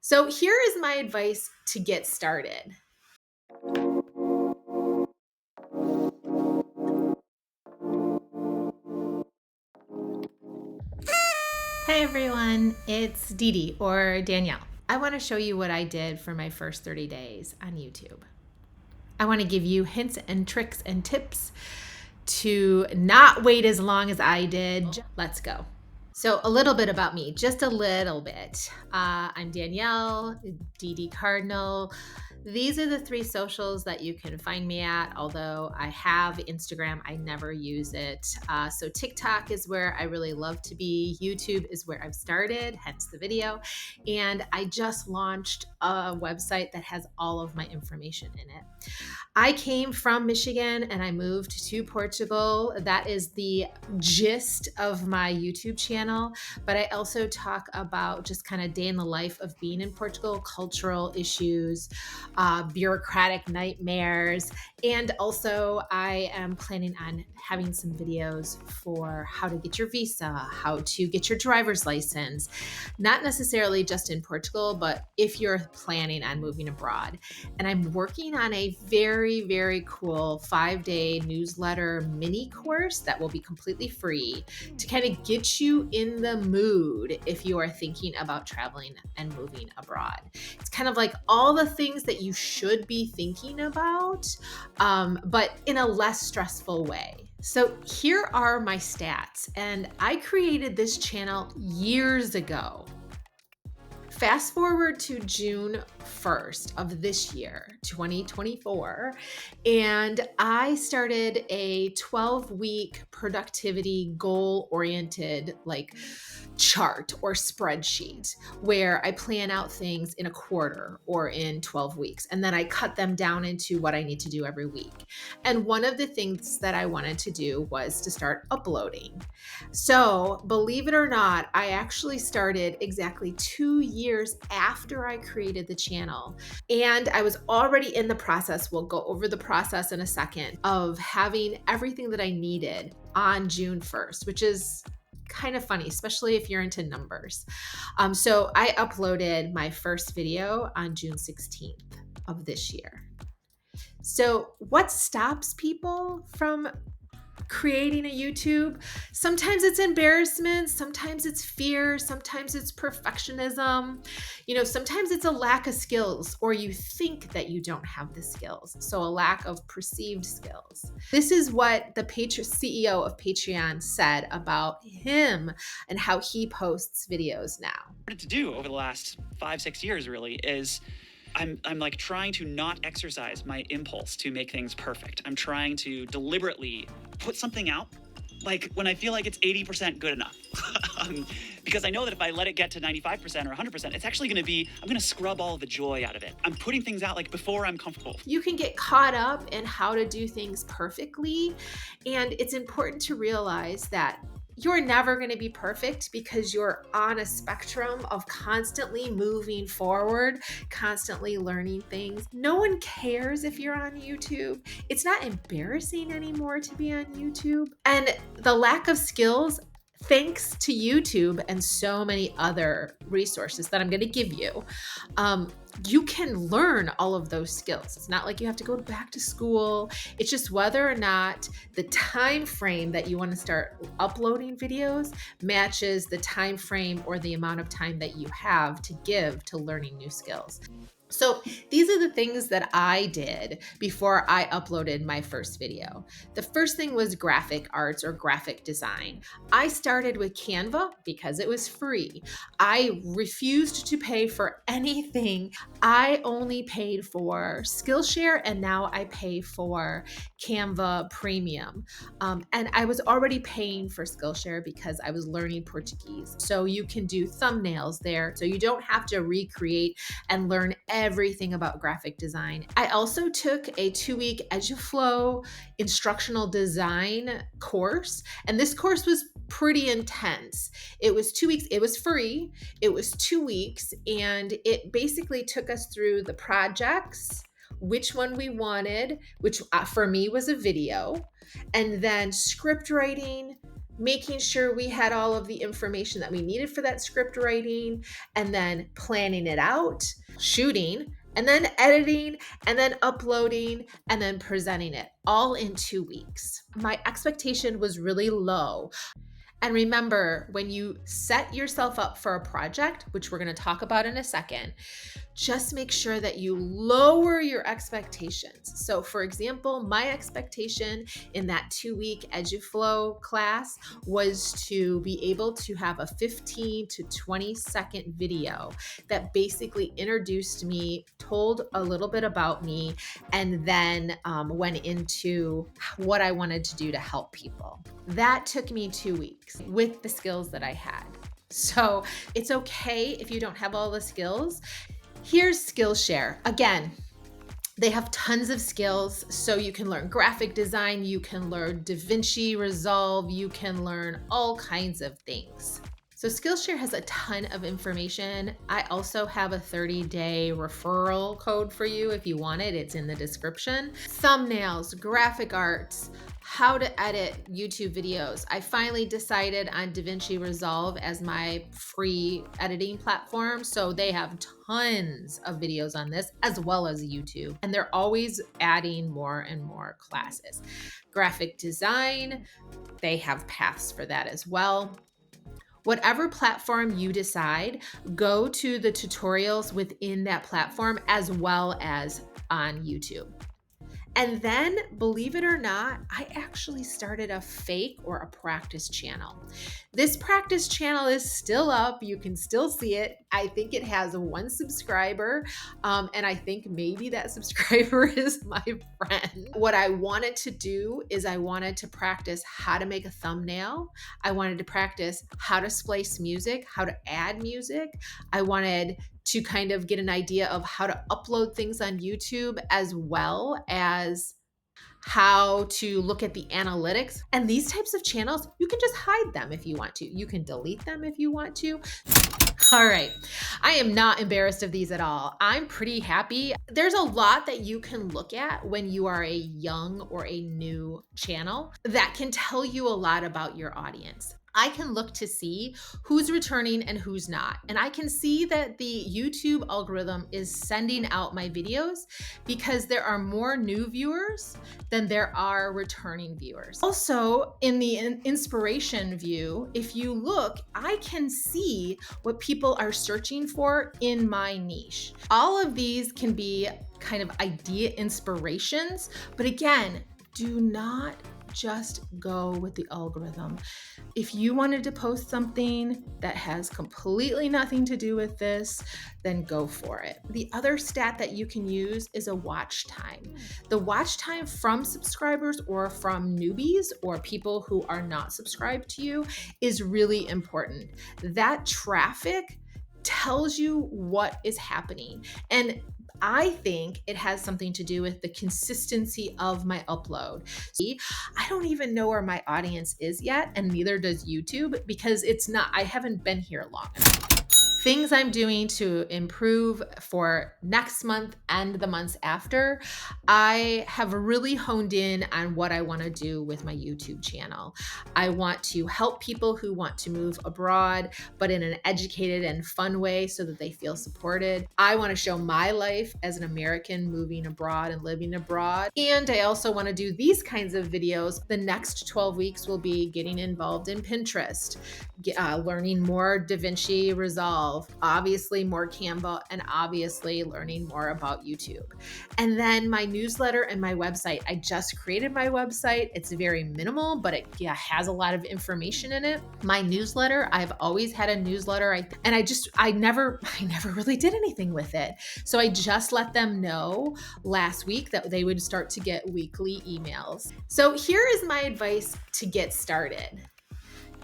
So here is my advice to get started. Hey everyone, it's Dee Dee or Danielle. I want to show you what I did for my first 30 days on YouTube. I want to give you hints and tricks and tips to not wait as long as I did. Let's go. So a little bit about me, just a little bit. I'm Danielle, Dee Dee Cardinal. These are the three socials that you can find me at, although I have Instagram, I never use it. So TikTok is where I really love to be. YouTube is where I've started, hence the video. And I just launched a website that has all of my information in it. I came from Michigan and I moved to Portugal. That is the gist of my YouTube channel. But I also talk about just kind of day in the life of being in Portugal, cultural issues, bureaucratic nightmares. And also, I am planning on having some videos for how to get your visa, how to get your driver's license, not necessarily just in Portugal, but if you're planning on moving abroad. And I'm working on a very, very cool 5-day newsletter mini course that will be completely free to kind of get you in the mood if you are thinking about traveling and moving abroad. It's kind of like all the things that you should be thinking about, but in a less stressful way. So here are my stats, and I created this channel years ago. Fast forward to June 1st of this year, 2024, and I started a 12-week productivity goal-oriented chart or spreadsheet where I plan out things in a quarter or in 12 weeks, and then I cut them down into what I need to do every week. And one of the things that I wanted to do was to start uploading. So, believe it or not, I actually started exactly 2 years after I created the channel. And I was already in the process, we'll go over the process in a second, of having everything that I needed on June 1st, which is kind of funny, especially if you're into numbers. So I uploaded my first video on June 16th of this year. So what stops people from creating a YouTube? Sometimes it's embarrassment, sometimes it's fear, sometimes it's perfectionism. Sometimes it's a lack of skills, or you think that you don't have the skills. So a lack of perceived skills. This is what the CEO of Patreon said about him and how he posts videos now. What to do over the last 5-6 years really is I'm like trying to not exercise my impulse to make things perfect. I'm trying to deliberately put something out like when I feel like it's 80% good enough. Because I know that if I let it get to 95% or 100%, it's actually I'm going to scrub all the joy out of it. I'm putting things out like before I'm comfortable. You can get caught up in how to do things perfectly. And it's important to realize that you're never going to be perfect because you're on a spectrum of constantly moving forward, constantly learning things. No one cares if you're on YouTube. It's not embarrassing anymore to be on YouTube. And the lack of skills, thanks to YouTube and so many other resources that I'm going to give you, you can learn all of those skills. It's not like you have to go back to school. It's just whether or not the time frame that you want to start uploading videos matches the time frame or the amount of time that you have to give to learning new skills. So these are the things that I did before I uploaded my first video. The first thing was graphic arts or graphic design. I started with Canva because it was free. I refused to pay for anything. I only paid for Skillshare, and now I pay for Canva Premium. And I was already paying for Skillshare because I was learning Portuguese. So you can do thumbnails there. So you don't have to recreate and learn everything about graphic design. I also took a 2-week EduFlow instructional design course, and this course was pretty intense. It was 2 weeks. It was free. It was 2 weeks, and it basically took us through the projects, which one we wanted, which for me was a video, and then script writing, making sure we had all of the information that we needed for that script writing, and then planning it out, shooting, and then editing, and then uploading, and then presenting it all in 2 weeks. My expectation was really low. And remember, when you set yourself up for a project, which we're going to talk about in a second, just make sure that you lower your expectations. So, for example, my expectation in that 2 week EduFlow class was to be able to have a 15 to 20-second video that basically introduced me, told a little bit about me, and then went into what I wanted to do to help people. That took me 2 weeks with the skills that I had. So, it's okay if you don't have all the skills. Here's Skillshare. Again, they have tons of skills, so you can learn graphic design, you can learn DaVinci Resolve, you can learn all kinds of things. So Skillshare has a ton of information. I also have a 30-day referral code for you if you want it. It's in the description. Thumbnails, graphic arts, how to edit YouTube videos. I finally decided on DaVinci Resolve as my free editing platform. So they have tons of videos on this as well as YouTube. And they're always adding more and more classes. Graphic design, they have paths for that as well. Whatever platform you decide, go to the tutorials within that platform as well as on YouTube. And then, believe it or not, I actually started a fake or a practice channel. This practice channel is still up. You can still see it. I think it has 1 subscriber. And I think maybe that subscriber is my friend. What I wanted to do is I wanted to practice how to make a thumbnail. I wanted to practice how to splice music, how to add music. I wanted to kind of get an idea of how to upload things on YouTube, as well as how to look at the analytics. And these types of channels, you can just hide them if you want to. You can delete them if you want to. All right. I am not embarrassed of these at all. I'm pretty happy. There's a lot that you can look at when you are a young or a new channel that can tell you a lot about your audience. I can look to see who's returning and who's not. And I can see that the YouTube algorithm is sending out my videos because there are more new viewers than there are returning viewers. Also, in the inspiration view, if you look, I can see what people are searching for in my niche. All of these can be kind of idea inspirations, but again, do not just go with the algorithm. If you wanted to post something that has completely nothing to do with this, then go for it. The other stat that you can use is a watch time. The watch time from subscribers or from newbies or people who are not subscribed to you is really important. That traffic tells you what is happening. And I think it has something to do with the consistency of my upload. See, I don't even know where my audience is yet, and neither does YouTube, because I haven't been here long enough. Things I'm doing to improve for next month and the months after. I have really honed in on what I want to do with my YouTube channel. I want to help people who want to move abroad, but in an educated and fun way so that they feel supported. I want to show my life as an American moving abroad and living abroad. And I also want to do these kinds of videos. The next 12 weeks will be getting involved in Pinterest, learning more DaVinci Resolve, obviously more Canva, and obviously learning more about YouTube. And then my newsletter and my website. I just created my website. It's very minimal, but it has a lot of information in it. My newsletter, I've always had a newsletter, I never really did anything with it. So I just let them know last week that they would start to get weekly emails. So here is my advice to get started.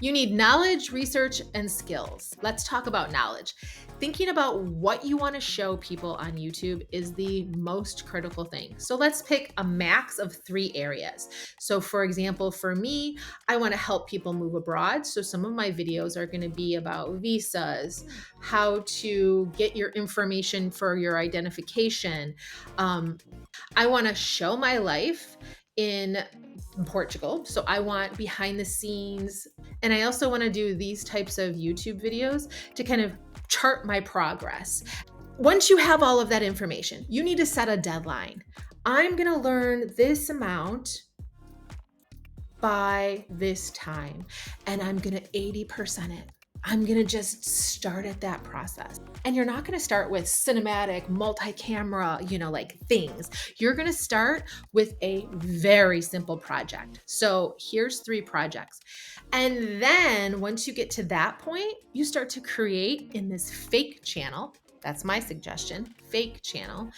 You need knowledge, research, and skills. Let's talk about knowledge. Thinking about what you want to show people on YouTube is the most critical thing. So let's pick a max of 3 areas. So for example, for me, I want to help people move abroad. So some of my videos are going to be about visas, how to get your information for your identification. I want to show my life in Portugal. So I want behind the scenes. And I also want to do these types of YouTube videos to kind of chart my progress. Once you have all of that information, you need to set a deadline. I'm going to learn this amount by this time, and I'm going to 80% it. I'm going to just start at that process. And you're not going to start with cinematic, multi-camera, like things. You're going to start with a very simple project. So here's 3 projects. And then once you get to that point, you start to create in this fake channel. That's my suggestion, fake channel.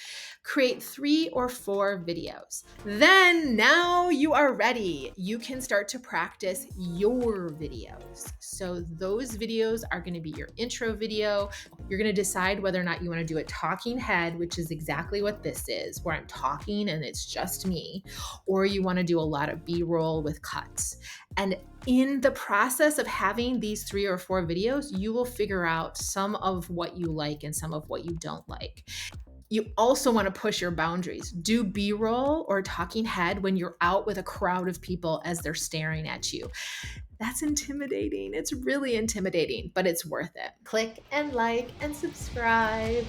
Create 3 or 4 videos. Then now you are ready. You can start to practice your videos. So those videos are going to be your intro video. You're going to decide whether or not you want to do a talking head, which is exactly what this is, where I'm talking and it's just me, or you want to do a lot of B-roll with cuts. And in the process of having these 3 or 4 videos, you will figure out some of what you like and some of what you don't like. You also want to push your boundaries. Do B-roll or talking head when you're out with a crowd of people as they're staring at you. That's intimidating. It's really intimidating, but it's worth it. Click and like and subscribe.